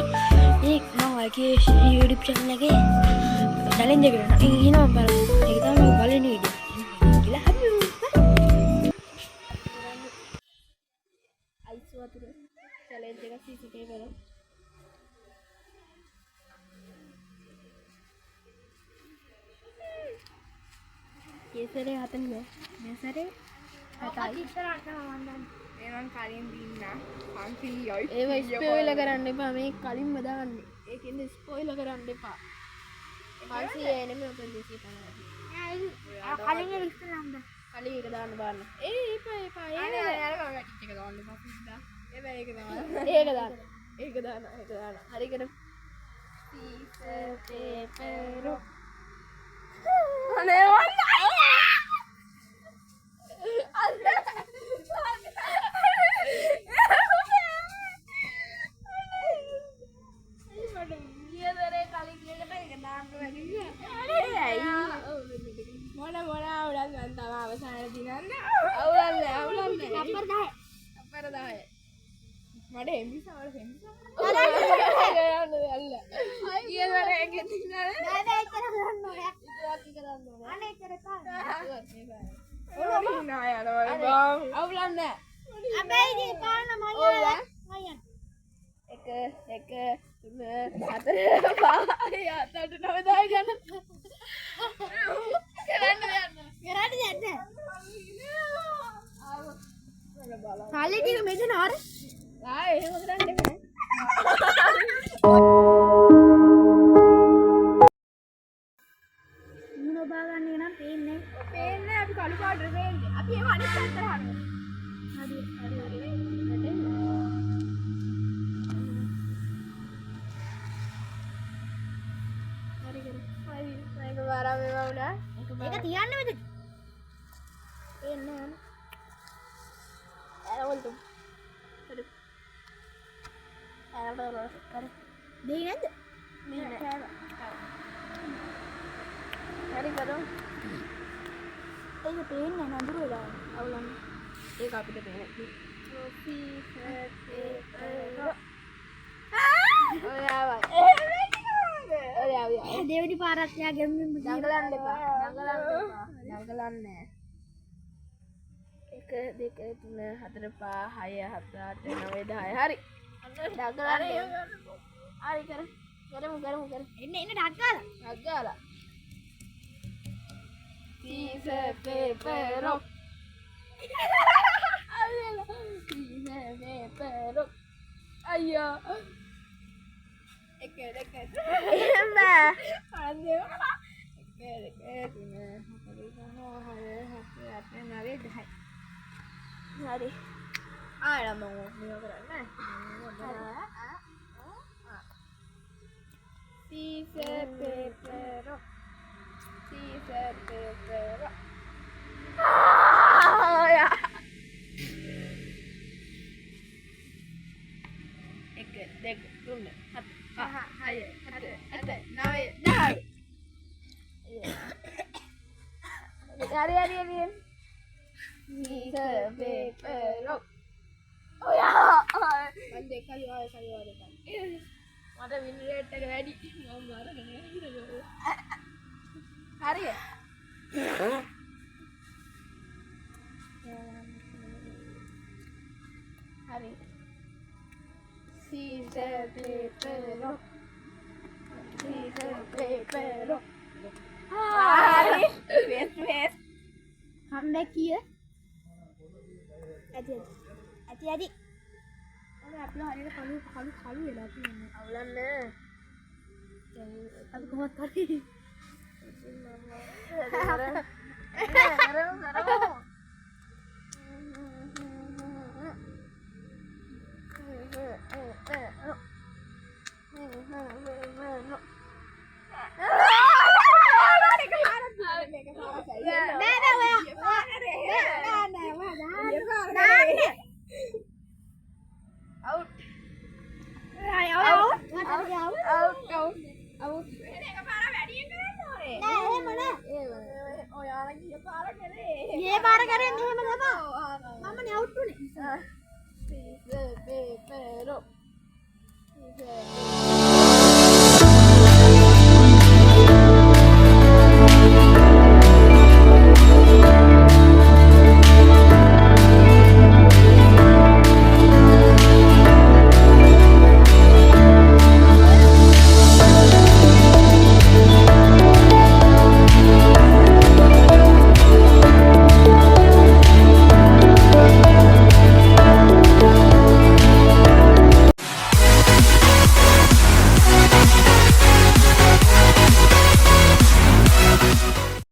වැඩි මේ මම ඔයගේ YouTube channel එකේ challenge එක කරනවා. එහෙනම් බලමු. ඒක තමයි මම බලන වීඩියෝ. කියලා හරි. අයිස් වතුර challenge එක CCTV වල. केसरे हातन में मैं सारे हटाई ඒනම් කලින් දින්න පන්තියයි ඒව ස්පොයිලර් කරන්න එපා මේ කලින්ම දාන්න ඒකෙන් ස්පොයිලර් කරන්න එපා 500 එනෙම අපේ 250 කලින් ඉස්සර නම් කලින් එක දාන්න බලන්න එපා ඒක දාන්න පස්සේ ඒක දාන්න ඒක දාන්න හරි කරමු පේපරෝ අනේ වන්න මොන අවුලක් ගන්න තව අවසාන දිනන්න අවුලන්නේ අපර 10 මඩ එම්බිසවල අල්ල ඊයරේ ගෙතිනද නෑ එච්චර කරන්න ඕනේ ඉතින් කරන්න ඕනේ අනේ එච්චර කාලා නෑ යනවා අවුලන්නේ අපේ ඉතින් පාන මයියන් එක තුන හතර පහ හතට නව දායි ගන්න කරන්න යන්න කාලේ ටික මෙතන ආර එහෙම කරන්න එපා මුණ බා ගන්න එක නම් පේන්නේ අපි කළු පාටට පේන්නේ අපි එහෙම අනිත් පැත්තට හරවමු හරි මේක වරා මේවා උනා ඒක තියන්න මෙතන එන්න ඇරවලු හරි දෙයි නැද්ද හරි කරමු ඒක පේන්නේ නඳුර වෙලා අවුලන්න ඒක අපිට පේන්නේ දෙවෙනි පාරක් යා ගෙම්මින් දඟලන්න එපා දඟලන්න 1 2 3 4 5 6 7 8 9 10 හරි දඟලන්න හරි කරමු එන්න ඩක්ගාලා piece of paper piece of paper අයියෝ එක දෙක එම්බ අන්දේ එක තුන හතර පහ හය හත අට නවය 10 හරි ආයෙත් මම මේක කරන්නේ piece of paper piece of paper එක දෙක තුන හතර පහ හය හත අට නවය 10 හරි piece of paper ඔයා මම දෙකයි ආයෙ මට වින් රේට් එක වැඩි මම අරගෙන හරිය හරි piece of paper හරි වෙස් හම්බේ කීය ඇති ඔන්න අපල හරියට කළු වෙලා තියෙන්නේ අවුලන්නේ අපි කොහොමද කරේ ඔයාලා ගිය පාර කරේ ये बार करें